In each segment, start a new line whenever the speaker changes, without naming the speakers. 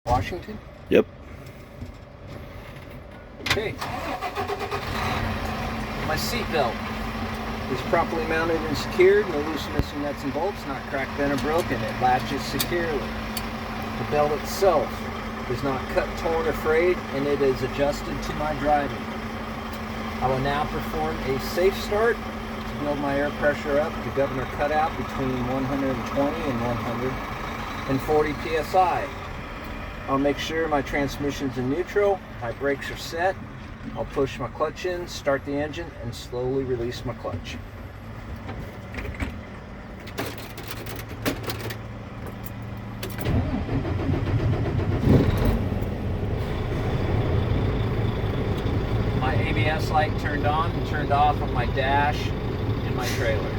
Washington?
Yep.
Okay. My seatbelt is properly mounted and secured. No loose or missing nuts and bolts, not cracked, bent, or broken. It latches securely. The belt itself is not cut, torn, or frayed, and it is adjusted to my driving. I will now perform a safe start to build my air pressure up to governor cutout between 120 and 140 psi. I'll make sure my transmission's in neutral, my brakes are set. I'll push my clutch in, start the engine, and slowly release my clutch. My ABS light turned on and turned off on my dash and my trailer.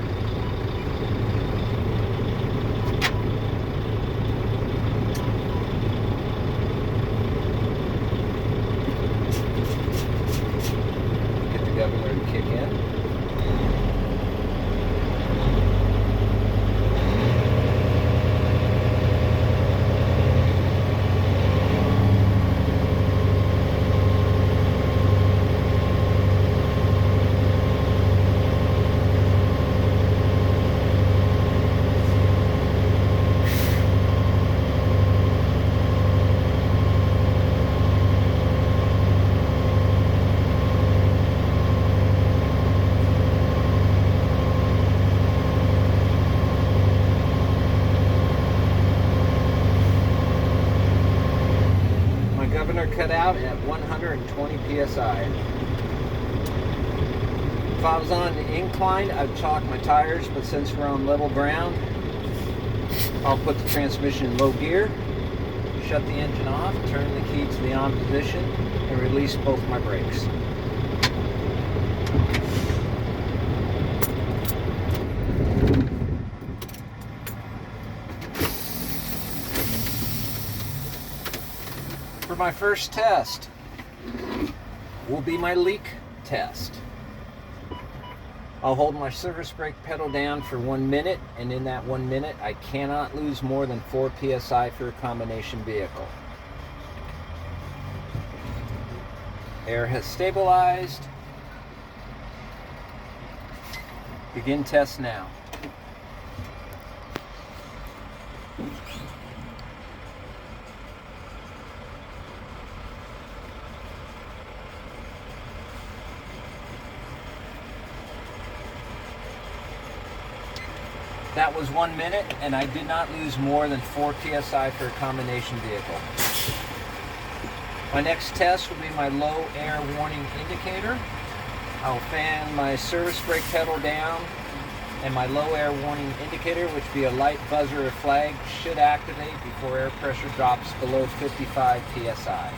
Governor to kick in. Governor cut out at 120 psi. If I was on the incline, I'd chalk my tires, but since we're on level ground, I'll put the transmission in low gear, shut the engine off, turn the key to the on position, and release both my brakes. For my first test will be my leak test. I'll hold my service brake pedal down for 1 minute, and in that 1 minute I cannot lose more than 4 psi for a combination vehicle. Air has stabilized. Begin test now. That was 1 minute, and I did not lose more than 4 psi for a combination vehicle. My next test will be my low air warning indicator. I will fan my service brake pedal down, and my low air warning indicator, which will be a light buzzer or flag, should activate before air pressure drops below 55 psi.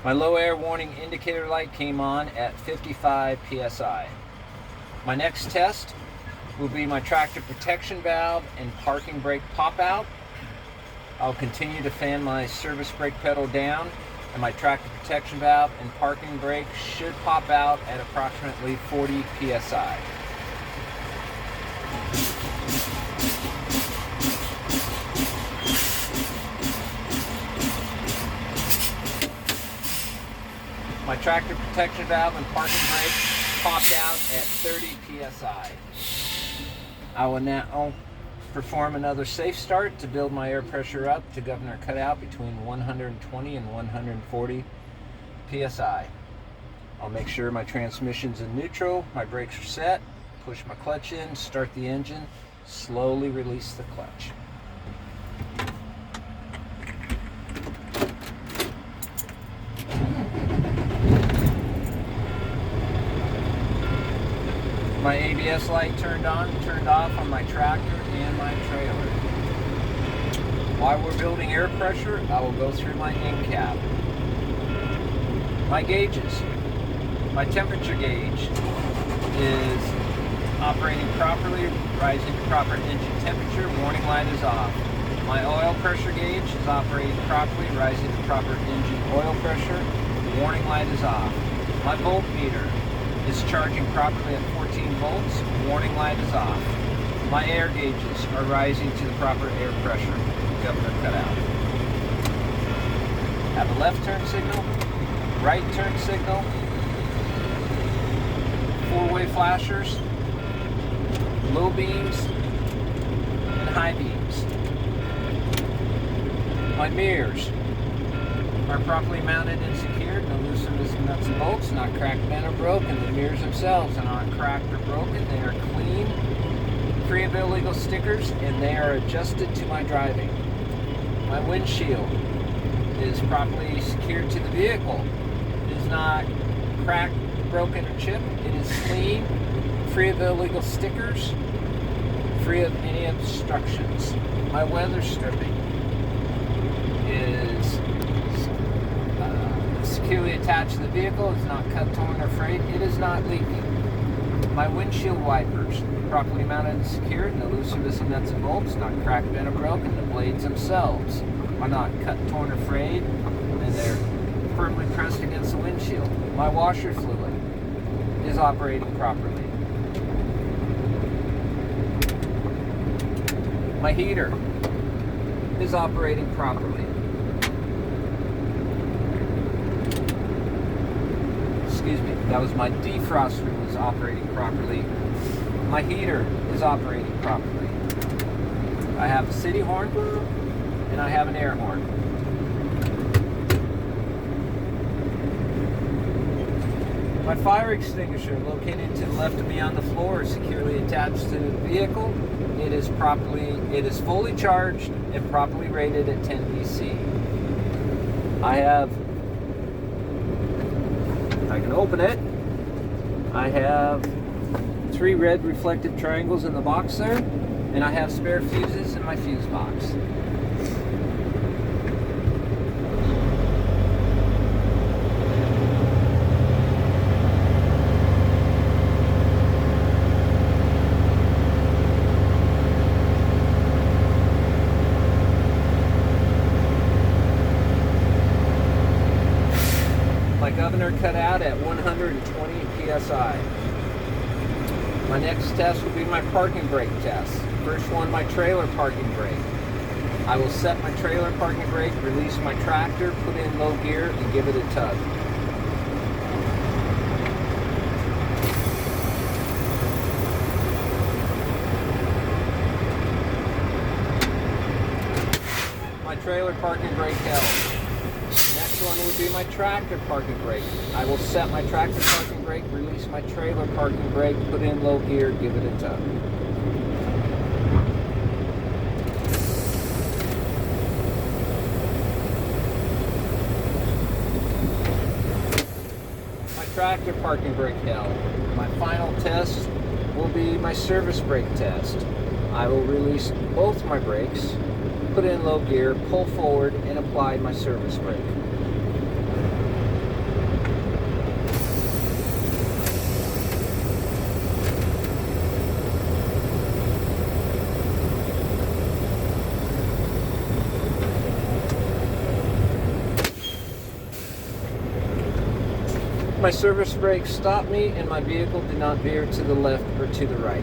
My low air warning indicator light came on at 55 psi. My next test will be my tractor protection valve and parking brake pop out. I'll continue to fan my service brake pedal down, and my tractor protection valve and parking brake should pop out at approximately 40 psi. My tractor protection valve and parking brake popped out at 30 psi. I will now perform another safe start to build my air pressure up to governor cutout between 120 and 140 psi. I'll make sure my transmission's in neutral, my brakes are set, push my clutch in, start the engine, slowly release the clutch. My ABS light turned on and turned off on my tractor and my trailer. While we're building air pressure, I will go through my end cap. My gauges. My temperature gauge is operating properly, rising to proper engine temperature, warning light is off. My oil pressure gauge is operating properly, rising to proper engine oil pressure. The warning light is off. My voltmeter is charging properly at 14 volts. Warning light is off. My air gauges are rising to the proper air pressure. Governor cut out. Have a left turn signal, right turn signal, four-way flashers, low beams, and high beams. My mirrors are properly mounted and secured. No loose or missing nuts and bolts, not cracked, bent, or broken. The mirrors themselves are not cracked or broken. They are clean, free of illegal stickers, and they are adjusted to my driving. My windshield is properly secured to the vehicle. It is not cracked, broken, or chipped. It is clean, free of illegal stickers, free of any obstructions. My weather stripping is securely attached to the vehicle. It's not cut, torn, or frayed. It is not leaking. My windshield wipers properly mounted and secured. No loose or missing nuts and bolts, not cracked, bent, or broken. The blades themselves are not cut, torn, or frayed, and they're firmly pressed against the windshield. My washer fluid is operating properly. My heater is operating properly. Excuse me, that was my defroster was operating properly. My heater is operating properly. I have a city horn and I have an air horn. My fire extinguisher, located to the left of me on the floor, is securely attached to the vehicle. It is fully charged and properly rated at 10 VC. I can open it. I have 3 red reflective triangles in the box there, and I have spare fuses in my fuse box. My governor cut out at 120 PSI. My next test will be my parking brake test. First one, my trailer parking brake. I will set my trailer parking brake, release my tractor, put in low gear, and give it a tug. My trailer parking brake held. Next one would be my tractor parking brake. I will set my tractor parking brake, release my trailer parking brake, put in low gear, give it a tug. My tractor parking brake held. My final test will be my service brake test. I will release both my brakes, put in low gear, pull forward, and apply my service brake. My service brake stopped me and my vehicle did not veer to the left or to the right.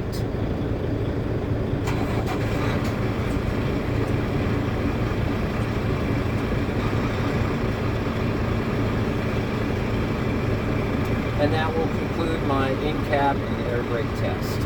And that will conclude my in-cab and air brake test.